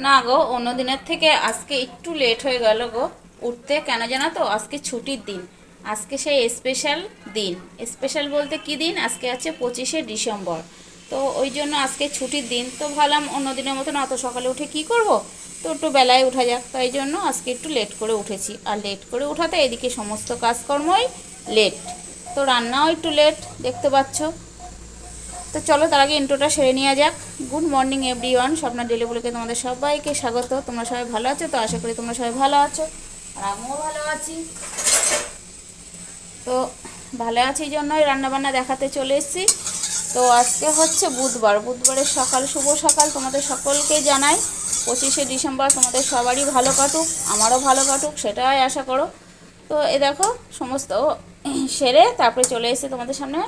না গো, অন্য দিনের থেকে আজকে একটু লেট হয়ে গেল গো উঠতে। কেন জানো তো? আজকে ছুটির দিন। আজকে সেই স্পেশাল দিন। স্পেশাল বলতে কি দিন? আজকে আছে 25শে ডিসেম্বর। তো ওই জন্য আজকে ছুটির দিন, তো ভাবলাম অন্য দিনের মতন অত সকালে উঠে কি করব, তো একটু বেলায় উঠা যাক, তাই জন্য আজকে একটু লেট করে উঠেছি। আর লেট করে উঠাতে এদিকে সমস্ত কাজকর্মই লেট, তো রান্নাও একটু লেট, দেখতে পাচ্ছ। তো চলো তার আগে ইন্ট্রোটা সেরে নেওয়া যাক। Good morning everyone, Swapna daily ব্লগে তোমাদের সবাইকে স্বাগত। তোমরা সবাই ভালো আছো তো? আশা করি তোমরা সবাই ভালো আছো, আর আমিও ভালো আছি। তো ভালো আছি জন্যই রান্নাবান্না দেখাতে চলে এসেছি। তো আজকে হচ্ছে বুধবার, বুধবারের সকাল, শুভ সকাল তোমাদের সকলকে জানাই। 25শে ডিসেম্বর তোমাদের সবারই ভালো কাটুক, আমারও ভালো কাটুক, সেটাই আশা করো। তো এ দেখো সমস্ত সেরে তারপরে চলে এসেছি তোমাদের সামনে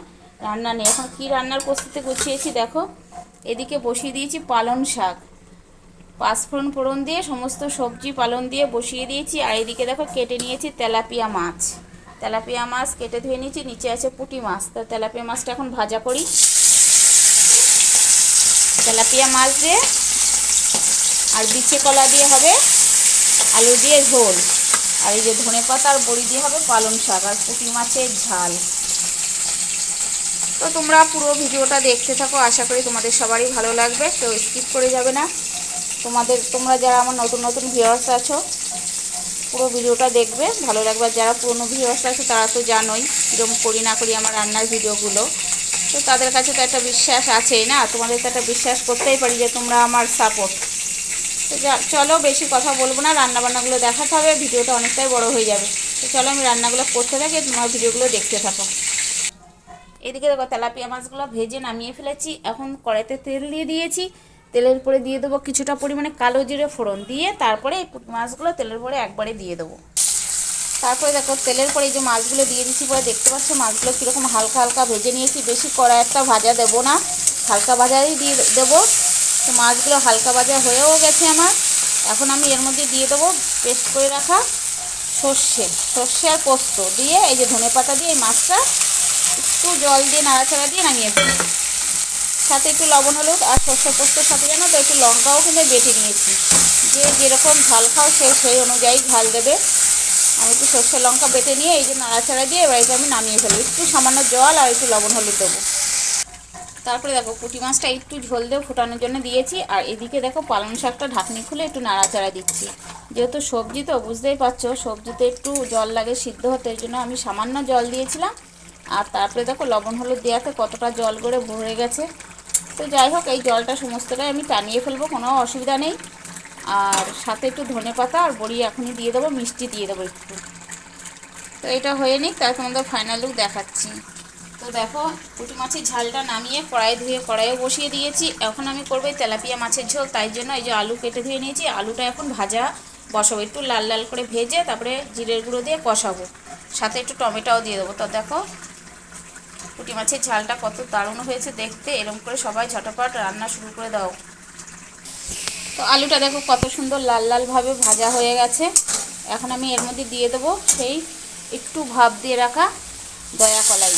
রান্না নিয়ে। এখন কি রান্নার প্রস্তুতি গুছিয়েছি দেখো। এদিকে বসিয়ে দিয়েছি পালং শাক, পাঁচফোড়ন ফোড়ন দিয়ে সমস্ত সবজি পালং দিয়ে বসিয়ে দিয়েছি। আর এদিকে দেখো কেটে নিয়েছি তেলাপিয়া মাছ। তেলাপিয়া মাছ কেটে ধুয়ে নিয়েছি, নিচে আছে পুঁটি মাছ। তো তেলাপিয়া মাছটা এখন ভাজা করি। তেলাপিয়া মাছ দিয়ে আর বিচে কলা দিয়ে হবে আলু দিয়ে ঝোল। আর এই যে ধনে পাতা আর বড়ি দিয়ে হবে পালং শাক আর পুঁটি মাছের ঝাল। তো তোমরা পুরো ভিডিওটা দেখতে থাকো, আশা করি তোমাদের সবারই ভালো লাগবে, কেউ স্কিপ করে যাবে না। তোমরা যারা আমার নতুন নতুন ভিউয়ার্স আছো, পুরো ভিডিওটা দেখবে, ভালো লাগবে। আর যারা পুরনো ভিউয়ার্স আছে তারা তো জানোই কীরকম করি না করি আমার রান্নার ভিডিওগুলো। তো তাদের কাছে তো একটা বিশ্বাস আছেই না, তোমাদের তো একটা বিশ্বাস করতেই পারি যে তোমরা আমার সাপোর্ট। তো চলো বেশি কথা বলবো না, রান্নাবান্নাগুলো দেখাতে হবে, ভিডিওটা অনেকটাই বড় হয়ে যাবে। তো চলো আমি রান্নাগুলো করতে থাকি, তোমার ভিডিওগুলো দেখতে থাকো। এদিকে দেখো তেলাপিয়া মাছগুলো ভেজে নামিয়ে ফেলেছি। এখন কড়াইতে তেল দিয়ে দিয়েছি। তেলের পরে দিয়ে দেবো কিছুটা পরিমাণে কালো জিরে ফোড়ন, দিয়ে তারপরে এই মাছগুলো তেলের পরে একবারে দিয়ে দেবো। তারপরে দেখো তেলের পরে এই যে মাছগুলো দিয়ে দিচ্ছি, পরে দেখতে পাচ্ছ মাছগুলো কীরকম হালকা হালকা ভেজে নিয়েছি। বেশি কড়াই একটা ভাজা দেবো না, হালকা ভাজাই দিয়ে দেবো। তো মাছগুলো হালকা ভাজা হয়েও গেছে আমার। এখন আমি এর মধ্যে দিয়ে দেবো পেস্ট করে রাখা সর্ষে আর পোস্ত দিয়ে, এই যে ধনে পাতা দিয়ে এই মাছটা একটু জল দিয়ে নাড়াচাড়া দিয়ে নামিয়ে ফেলি। সাথে একটু লবণ হলুদ আর সর্ষে পোস্তর সাথে জানো তো একটু লঙ্কাও কিন্তু বেটে নিয়েছি। যে যেরকম ঝাল খাও সেই অনুযায়ী ঝাল দেবে। আমি একটু সর্ষে লঙ্কা বেটে নিয়ে এই যে নাড়াচাড়া দিয়ে এবার এটা আমি নামিয়ে ফেলি। একটু সামান্য জল আর একটু লবণ হলুদ দেবো। তারপরে দেখো পুঁটি মাছটা একটু ঝোল দিয়ে ফোটানোর জন্য দিয়েছি। আর এদিকে দেখো পালং শাকটা ঢাকনি খুলে একটু নাড়াচাড়া দিচ্ছি। যেহেতু সবজি তো বুঝতেই পারছো, সবজিতে একটু জল লাগে সিদ্ধ হতে, এই জন্য আমি সামান্য জল দিয়েছিলাম। আর তারপরে দেখো লবণ হলুদ দেওয়াতে কতটা জল করে ভরে গেছে। তো যাই হোক, এই জলটা সমস্তটাই আমি টানিয়ে ফেলবো, কোনো অসুবিধা নেই। আর সাথে একটু ধনে পাতা আর বড়ি এখনই দিয়ে দেবো, মিষ্টি দিয়ে দেবো একটু। তো এটা হয়ে নিক, তাই তোমাদের ফাইনাল লুক দেখাচ্ছি। তো দেখো পুঁটি মাছের ঝালটা নামিয়ে কড়াই ধুয়ে কড়াইও বসিয়ে দিয়েছি। এখন আমি করবো এই তেলাপিয়া মাছের ঝোল, তাই জন্য এই যে আলু কেটে ধুয়ে নিয়েছি। আলুটা এখন ভাজা বসাবো, একটু লাল লাল করে ভেজে তারপরে জিরের গুঁড়ো দিয়ে কষাবো, সাথে একটু টমেটোও দিয়ে দেবো। তো দেখো পুঁটি মাছের ঝালটা কত দারুণ হয়েছে দেখতে, এরকম করে সবাই ঝটপট রান্না শুরু করে দাও। তো আলুটা দেখো কত সুন্দর লাল লালভাবে ভাজা হয়ে গেছে। এখন আমি এর মধ্যে দিয়ে দেবো সেই একটু ভাপ দিয়ে রাখা দয়া কলাই।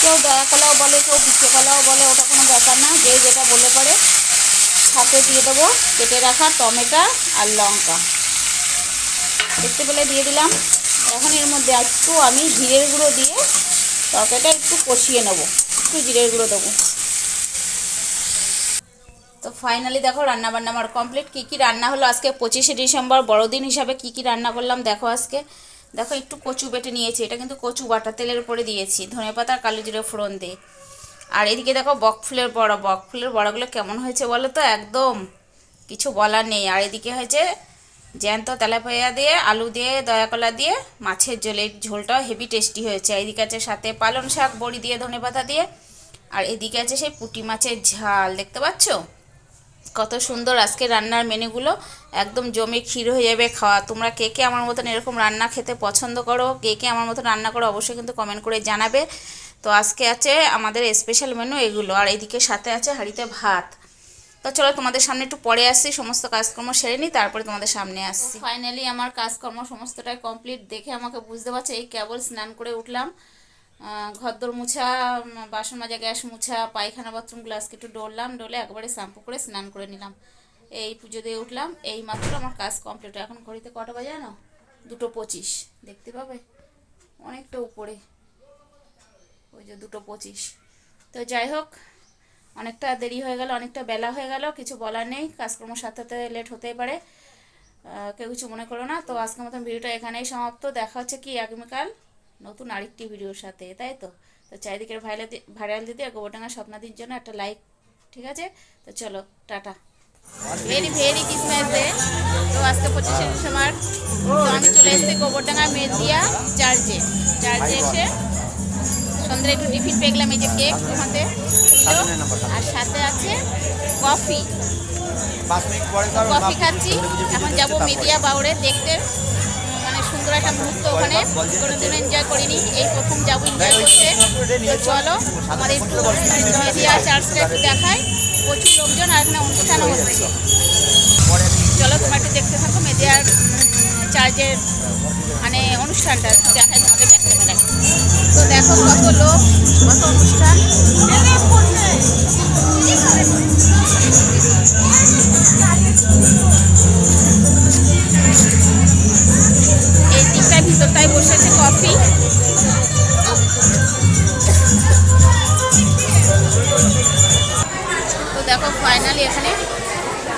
কেউ দয়া কলাও বলে, কেউ বিচে কলাও বলে, ওটা কোনো ব্যাপার না, যে যেটা বলে পারে। সাথে দিয়ে দেবো কেটে রাখা টমেটো আর লঙ্কা, দেখতে পেলে দিয়ে দিলাম। এখন এর মধ্যে একটু আমি জিরের গুঁড়ো দিয়ে তরকারিটা একটু কষিয়ে নেবো, একটু জিরের গুঁড়ো দেবো। তো ফাইনালি দেখো রান্নাবান্না আমার কমপ্লিট। কী কী রান্না হলো আজকে 25শে ডিসেম্বর বড়দিন হিসাবে কী কী রান্না করলাম দেখো আজকে। দেখো একটু কচু বেটে নিয়েছি, এটা কিন্তু কচু বাটা তেলের উপরে দিয়েছি ধনেপাতা আর কালো জিরে ফোড়ন দিয়ে। আর এদিকে দেখো বকফুলের বড়াগুলো কেমন হয়েছে বলো তো, একদম কিছু বলার নেই। আর এদিকে হয়েছে জ্যান্ত তেলাপিয়া দিয়ে আলু দিয়ে দয়াকলা দিয়ে মাছের ঝোলের ঝোলটাও হেভি টেস্টি হয়েছে। এদিকে আছে সাথে পালং শাক বড়ি দিয়ে ধনেপাতা দিয়ে। আর এদিকে আছে সেই পুঁটি মাছের ঝাল, দেখতে পাচ্ছ কত সুন্দর আজকে রান্নার মেনুগুলো। একদম জমে ক্ষীর হয়ে যাবে খাওয়া। তোমরা কে কে আমার মতন এরকম রান্না খেতে পছন্দ করো, কে কে আমার মতন রান্না করো, অবশ্যই কিন্তু কমেন্ট করে জানাবে। তো আজকে আছে আমাদের স্পেশাল মেনু এগুলো। আর এদিকে সাথে আছে হাঁড়িতে ভাত। তো চলো তোমাদের সামনে একটু পরে আসছি, সমস্ত কাজকর্ম সেরে নিই, তারপরে তোমাদের সামনে আসছি। ফাইনালি আমার কাজকর্ম সমস্তটাই কমপ্লিট, দেখে আমাকে বুঝতে পারছে এই কেবল স্নান করে উঠলাম। ঘরদোর মুছা, বাসন মাজা, গ্যাস মুছা, পায়খানা বাথরুমগুলো আজকে একটু ডলে একবারে শ্যাম্পু করে স্নান করে নিলাম। এই পুজো দিয়ে উঠলাম, এই মাত্র আমার কাজ কমপ্লিট। এখন ঘড়িতে কটা বাজে জানো? 2:25। দেখতে পাবে অনেকটা উপরে, ওই যে 2:25। তো যাই হোক, অনেকটা দেরি হয়ে গেল, অনেকটা বেলা হয়ে গেল, কিছু বলার নেই, কাজকর্মের সাথে সাথে লেট হতেই পারে, কেউ কিছু মনে করো না। তো আজকের মতন ভিডিওটা এখানেই সমাপ্ত। দেখা হচ্ছে কি আগামীকাল নতুন আরেকটি ভিডিওর সাথে, তাই তো। তো চারিদিকের ভাইরাল দিতে আর গোবরডাঙ্গা স্বপ্নাদির জন্য একটা লাইক, ঠিক আছে? তো চলো, tata. Very very Christmas day. তো আজকে 25শে ডিসেম্বর। তো আমি চলে এসেছি গোবরডাঙ্গা মেদিয়া চার্চে এসে সন্ধ্যায় একটু টিফিন পেয়ে গেলাম, এই যে কেক ওখানে, আর সাথে আছে কফি খাচ্ছি। এখন যাবো মেদিয়া বাউড়ে দেখতে, মানে সুন্দর একটা মুহূর্ত, ওখানে কোনোদিনও এনজয় করিনি, এই প্রথম যাবো এনজয় করতে। তো চলো আমাদের একটু মেদিয়া চার্চটা একটু দেখায়, প্রচুর লোকজন, আর এখানে অনুষ্ঠানও হচ্ছে। চলো তোমরা একটু দেখতে থাকো মেদিয়ার চার্চের মানে অনুষ্ঠানটা দেখায় তোমাদের দেখতে পেলে। তো দেখো কত লোক, কত অনুষ্ঠান। এই দিকটায় ভিতরটায় বসেছে কফি। তো দেখো ফাইনালি এখানে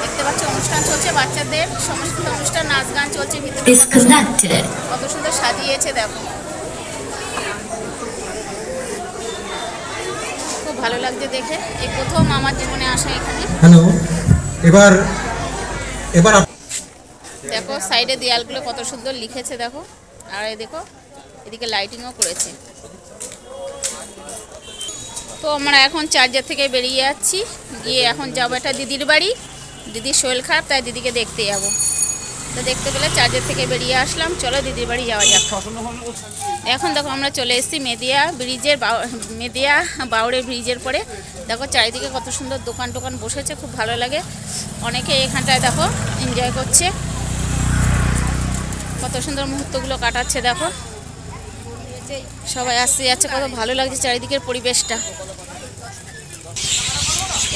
দেখতে পাচ্ছ অনুষ্ঠান চলছে, বাচ্চাদের সমস্ত অনুষ্ঠান, নাচ গান চলছে ভিতরে। কত সুন্দর সাজিয়েছে দেখো, খুব ভালো লাগছে দেখে। এই প্রথম আমার জীবনে আসা এখানে। হ্যালো, এবার দেখো সাইডে দেয়ালগুলো কত সুন্দর লিখেছে দেখো, আর এই দেখো এদিকে লাইটিংও করেছে। তো আমরা এখন চার্জার থেকে বেরিয়ে যাচ্ছি, গিয়ে এখন যাবো একটা দিদির বাড়ি। দিদির শরীর খারাপ, তাই দিদিকে দেখতে যাবো। তো দেখতে পেলে চার্জার থেকে বেরিয়ে আসলাম, চলো দিদির বাড়ি যাওয়া যাক। এখন দেখো আমরা চলে এসেছি মেদিয়া বাউড়ে ব্রিজের পরে। দেখো চারিদিকে কত সুন্দর দোকান টোকান বসেছে, খুব ভালো লাগে। অনেকে এখানটায় দেখো এনজয় করছে, কত সুন্দর মুহূর্তগুলো কাটাচ্ছে দেখো, সবাই আসতে যাচ্ছে, কত ভালো লাগছে চারিদিকের পরিবেশটা।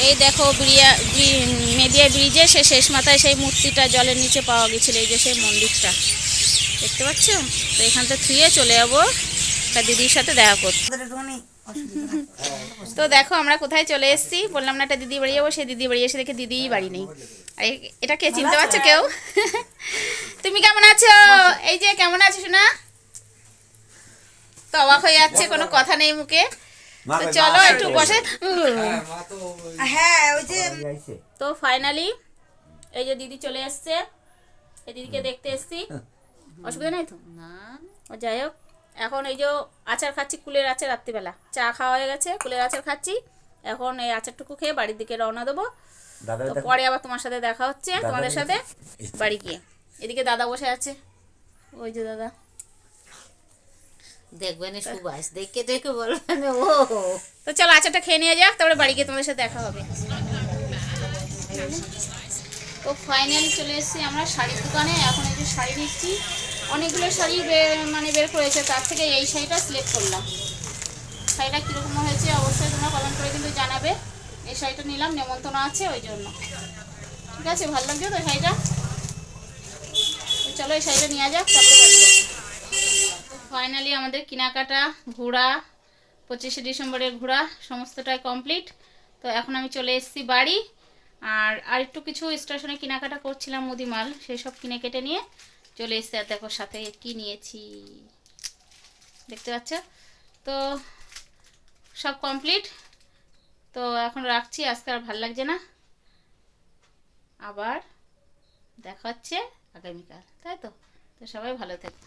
এই দেখো মেদিয়া ব্রিজে সে শেষ মাথায় সেই মূর্তিটা জলের নিচে পাওয়া গেছিলো, এই যে সেই মন্দিরটা দেখতে পাচ্ছ। তো এখানটা থুয়ে চলে যাবো তা দিদির সাথে দেখা করতে। তো দেখো আমরা কোথায় চলে এসেছি, বললাম না একটা দিদি বাড়ি যাবো, সেই দিদি বাড়ি এসে দেখে দিদিই বাড়ি নেই। আর এটা কে চিনতে পারছো কেউ? তুমি কেমন আছো? এই যে কেমন আছো শোনা? তো অবাক হয়ে যাচ্ছে, কোনো কথা নেই মুখে। তো চলো একটু বসে। হ্যাঁ, ওই যে তো ফাইনালি এই যে দিদি চলে এসছে, এই দিদিকে দেখতে এসছি। অসুবিধা নেই তো? না। ও যাই হোক, এখন এই যে আচার খাচ্ছি, কুলের আচার। রাত্রিবেলা চা খাওয়া হয়ে গেছে, কুলের আচার খাচ্ছি। এখন এই আচারটুকু খেয়ে বাড়ির দিকে রওনা দেবো। তো পরে আবার তোমার সাথে দেখা হচ্ছে, তোমাদের সাথে বাড়ি গিয়ে। এদিকে দাদা বসে আছে, ওই যে দাদা দেখবেন সুবাস, দেখে দেখে বলবেন ও। তো চলো আচারটা খেয়ে নিয়ে যাক, তারপরে বাড়ি গিয়ে তোমাদের সাথে দেখা হবে। তো ফাইনালি চলে এসেছি আমরা শাড়ির দোকানে। এখন এই যে শাড়ি নিচ্ছি, অনেকগুলো শাড়ি বের করেছে, তার থেকে এই শাড়িটা সিলেক্ট করলাম। শাড়িটা কীরকম হয়েছে অবশ্যই তোমরা কমেন্ট করে কিন্তু জানাবে। এই শাড়িটা নিলাম, নেমন্তন্ন আছে ওই জন্য। ঠিক আছে, ভালো লাগছে তো শাড়িটা? তো চলো এই শাড়িটা নিয়ে যাক, তারপরে বাড়ি যাবো। ফাইনালি আমাদের কেনাকাটা, ঘোরা, 25শে ডিসেম্বরের ঘোরা সমস্তটাই কমপ্লিট। তো এখন আমি চলে এসেছি বাড়ি। আর একটু কিছু স্টেশনে কেনাকাটা করছিলাম, মুদিমাল, সেই সব কিনে কেটে নিয়ে চলে এসেছি। আর দেখো সাথে কি নিয়েছি দেখতে পাচ্ছ। তো সব কমপ্লিট। তো এখন রাখছি, আজকে আর ভালো লাগছে না, আবার দেখা হচ্ছে আগামীকাল, তাই তো। তো সবাই ভালো থেকো।